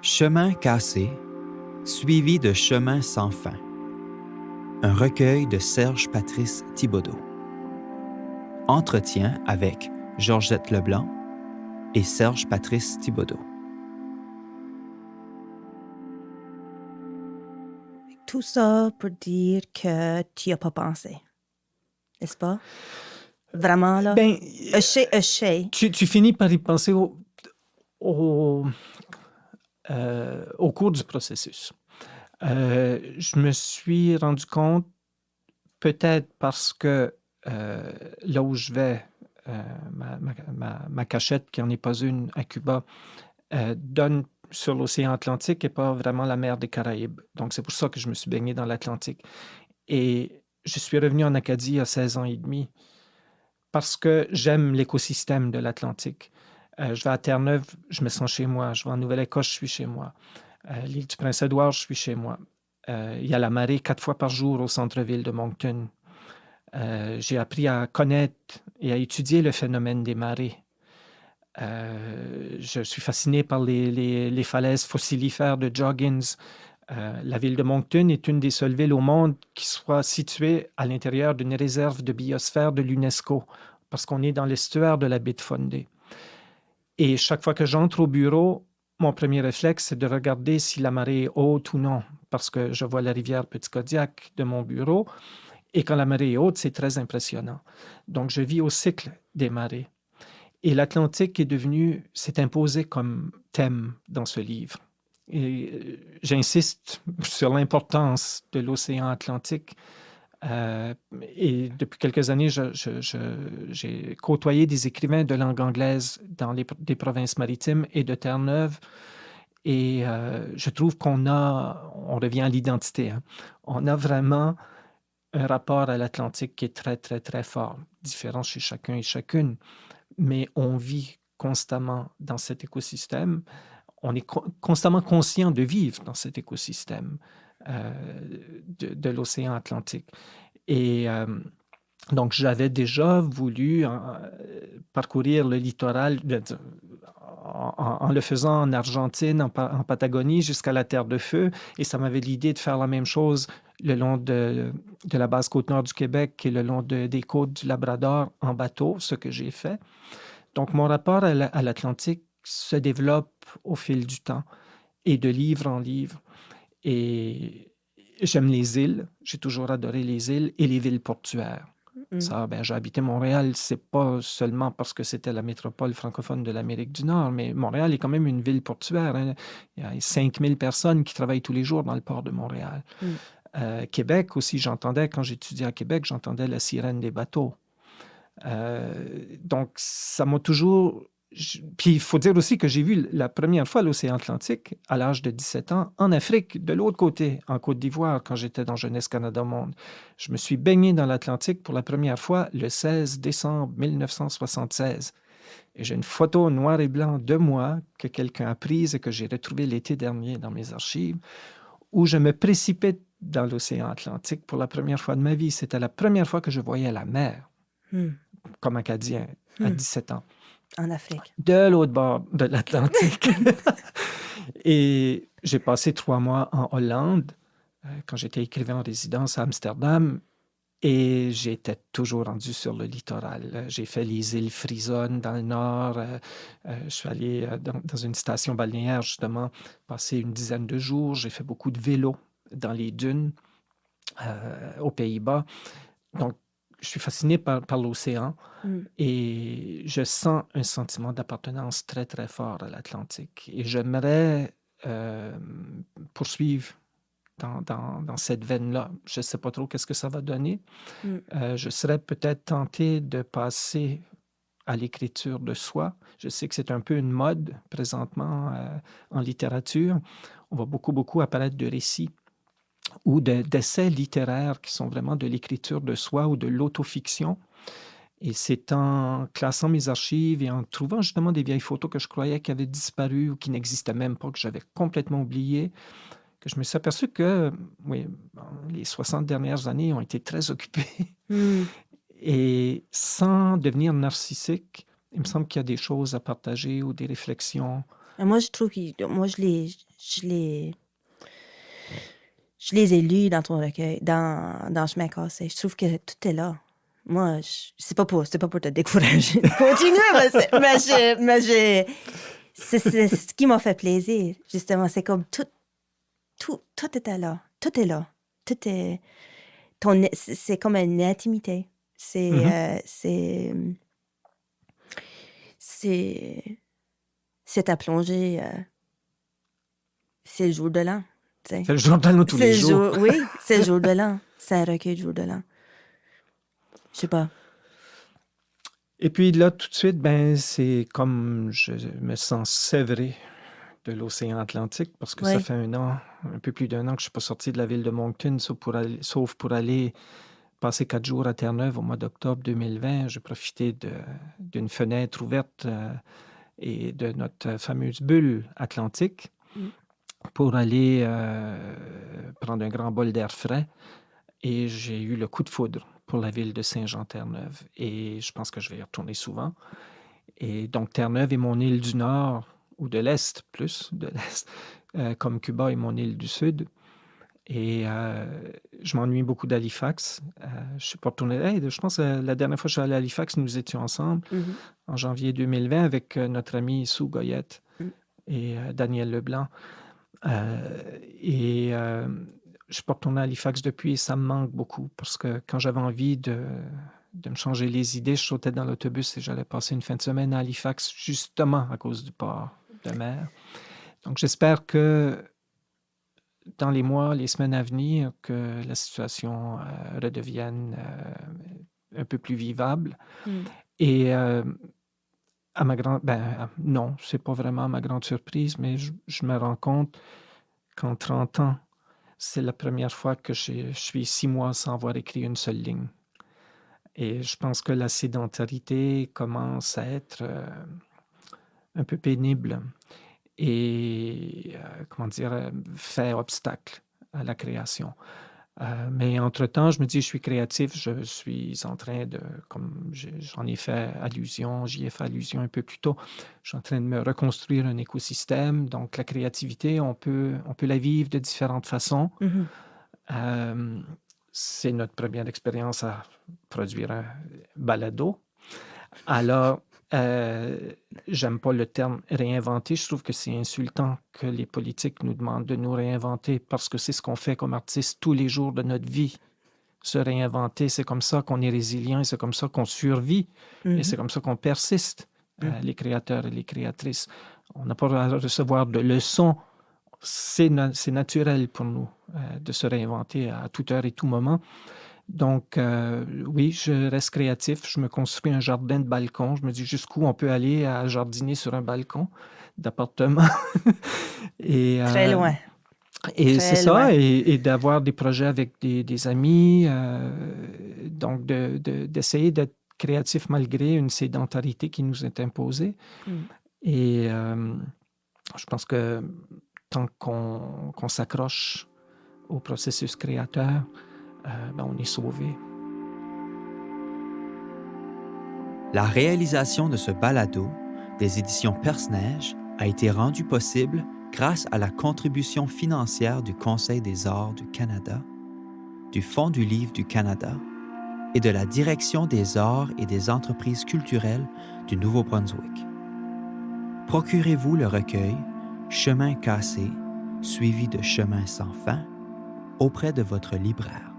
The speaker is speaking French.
Chemin cassé, suivi de Chemin sans fin. Un recueil de Serge-Patrice Thibodeau. Entretien avec Georgette Leblanc et Serge-Patrice Thibodeau. Tout ça pour dire que tu n'y as pas pensé, n'est-ce pas? Vraiment, là? Ben, Tu finis par y penser au cours du processus. Je me suis rendu compte, peut-être parce que là où je vais, ma cachette, qui n'en est pas une à Cuba, donne sur l'océan Atlantique et pas vraiment la mer des Caraïbes. Donc, c'est pour ça que je me suis baigné dans l'Atlantique. Et je suis revenu en Acadie à 16 ans et demi parce que j'aime l'écosystème de l'Atlantique. Je vais à Terre-Neuve, je me sens chez moi. Je vais en Nouvelle-Écosse, je suis chez moi. L'île du Prince-Édouard, je suis chez moi. Il y a la marée 4 fois par jour au centre-ville de Moncton. J'ai appris à connaître et à étudier le phénomène des marées. Je suis fasciné par les falaises fossilifères de Joggins. La ville de Moncton est une des seules villes au monde qui soit située à l'intérieur d'une réserve de biosphère de l'UNESCO, parce qu'on est dans l'estuaire de la baie de Fundy. Et chaque fois que j'entre au bureau, mon premier réflexe, c'est de regarder si la marée est haute ou non, parce que je vois la rivière Petit-Kodiak de mon bureau, et quand la marée est haute, c'est très impressionnant. Donc, je vis au cycle des marées. Et l'Atlantique s'est imposé comme thème dans ce livre. Et j'insiste sur l'importance de l'océan Atlantique. Et depuis quelques années, j'ai côtoyé des écrivains de langue anglaise dans des provinces maritimes et de Terre-Neuve. Et je trouve on revient à l'identité, hein. On a vraiment un rapport à l'Atlantique qui est très, très, très fort, différent chez chacun et chacune. Mais on vit constamment dans cet écosystème. On est constamment conscient de vivre dans cet écosystème de l'océan Atlantique. Et donc, j'avais déjà voulu parcourir le littoral en le faisant en Argentine, en Patagonie, jusqu'à la Terre de Feu. Et ça m'avait l'idée de faire la même chose le long de la basse côte nord du Québec et le long des côtes du Labrador en bateau, ce que j'ai fait. Donc, mon rapport à l'Atlantique se développe au fil du temps et de livre en livre. Et j'aime les îles. J'ai toujours adoré les îles et les villes portuaires. Ça, j'ai habité Montréal, c'est pas seulement parce que c'était la métropole francophone de l'Amérique du Nord, mais Montréal est quand même une ville portuaire, hein. Il y a 5000 personnes qui travaillent tous les jours dans le port de Montréal. Québec aussi, quand j'étudiais à Québec, j'entendais la sirène des bateaux. Donc, ça m'a toujours... Puis, il faut dire aussi que j'ai vu la première fois l'océan Atlantique à l'âge de 17 ans en Afrique, de l'autre côté, en Côte d'Ivoire, quand j'étais dans Jeunesse Canada Monde. Je me suis baigné dans l'Atlantique pour la première fois le 16 décembre 1976. Et j'ai une photo noir et blanc de moi que quelqu'un a prise et que j'ai retrouvée l'été dernier dans mes archives, où je me précipite dans l'océan Atlantique pour la première fois de ma vie. C'était la première fois que je voyais la mer, comme Acadien, à 17 ans. En Afrique. De l'autre bord de l'Atlantique. Et j'ai passé 3 mois en Hollande, quand j'étais écrivain en résidence à Amsterdam, et j'étais toujours rendu sur le littoral. J'ai fait les îles Frisonne dans le nord. Je suis allé dans une station balnéaire, justement, passer une dizaine de jours. J'ai fait beaucoup de vélo dans les dunes aux Pays-Bas. Donc, je suis fasciné par l'océan et je sens un sentiment d'appartenance très, très fort à l'Atlantique. Et j'aimerais poursuivre dans cette veine-là. Je ne sais pas trop qu'est-ce que ça va donner. Je serais peut-être tenté de passer à l'écriture de soi. Je sais que c'est un peu une mode présentement en littérature. On va beaucoup apparaître de récits ou d'essais littéraires qui sont vraiment de l'écriture de soi ou de l'autofiction. Et c'est en classant mes archives et en trouvant justement des vieilles photos que je croyais qui avaient disparu ou qui n'existaient même pas, que j'avais complètement oubliées, que je me suis aperçu que les 60 dernières années ont été très occupées. Et sans devenir narcissique, il me semble qu'il y a des choses à partager ou des réflexions Et moi, je trouve que moi, je les ai lus dans ton recueil, dans Chemin cassé. Je trouve que tout est là. Moi, c'est pas pour te décourager de continuer, c'est ce qui m'a fait plaisir, justement. C'est comme tout était là. Tout est là. Tout est... c'est comme une intimité. Mhm. C'est ta plongée. C'est le jour de l'an. Tu sais. C'est le jour de l'an tous les jours. Oui, c'est le jour de l'an. C'est un recueil du jour de l'an. Je sais pas. Et puis là, tout de suite, ben, c'est comme je me sens sévré de l'océan Atlantique parce que ça Oui. fait un peu plus d'1 an que je ne suis pas sorti de la ville de Moncton, sauf pour aller passer 4 jours à Terre-Neuve au mois d'octobre 2020. J'ai profité d'une fenêtre ouverte et de notre fameuse bulle atlantique pour aller prendre un grand bol d'air frais. Et j'ai eu le coup de foudre pour la ville de Saint-Jean-Terre-Neuve. Et je pense que je vais y retourner souvent. Et donc, Terre-Neuve est mon île du Nord, ou de l'Est, plus de l'Est, comme Cuba est mon île du Sud. Et je m'ennuie beaucoup d'Halifax. Je suis pas retourné. Je pense que la dernière fois que je suis allé à Halifax, nous étions ensemble en janvier 2020 avec notre ami Sue Goyette et Daniel Leblanc. Je suis pas retourné à Halifax depuis et ça me manque beaucoup parce que quand j'avais envie de me changer les idées, je sautais dans l'autobus et j'allais passer une fin de semaine à Halifax justement à cause du port de mer. Donc, j'espère que dans les mois, les semaines à venir, que la situation redevienne un peu plus vivable. Et à ma grande... non, c'est pas vraiment ma grande surprise, mais je me rends compte qu'en 30 ans, c'est la première fois que je suis 6 mois sans avoir écrit une seule ligne. Et je pense que la sédentarité commence à être un peu pénible et, fait obstacle à la création. Mais entre-temps, je me dis, je suis créatif, je suis en train de, comme j'y ai fait allusion un peu plus tôt, je suis en train de me reconstruire un écosystème. Donc, la créativité, on peut la vivre de différentes façons. C'est notre première expérience à produire un balado. Alors, j'aime pas le terme réinventer. Je trouve que c'est insultant que les politiques nous demandent de nous réinventer parce que c'est ce qu'on fait comme artistes tous les jours de notre vie. Se réinventer, c'est comme ça qu'on est résilient et c'est comme ça qu'on survit et c'est comme ça qu'on persiste, les créateurs et les créatrices. On n'a pas à recevoir de leçons. C'est naturel pour nous de se réinventer à toute heure et tout moment. Donc, oui, je reste créatif. Je me construis un jardin de balcon. Je me dis jusqu'où on peut aller à jardiner sur un balcon d'appartement. Très loin. Et Très c'est ça, loin. et d'avoir des projets avec des amis. Donc, d'essayer d'être créatif malgré une sédentarité qui nous est imposée. Et je pense que tant qu'on s'accroche au processus créateur, on est sauvé. La réalisation de ce balado des éditions Perce-Neige a été rendue possible grâce à la contribution financière du Conseil des arts du Canada, du Fonds du livre du Canada et de la Direction des arts et des entreprises culturelles du Nouveau-Brunswick. Procurez-vous le recueil Chemin cassé, suivi de Chemin sans fin, auprès de votre libraire.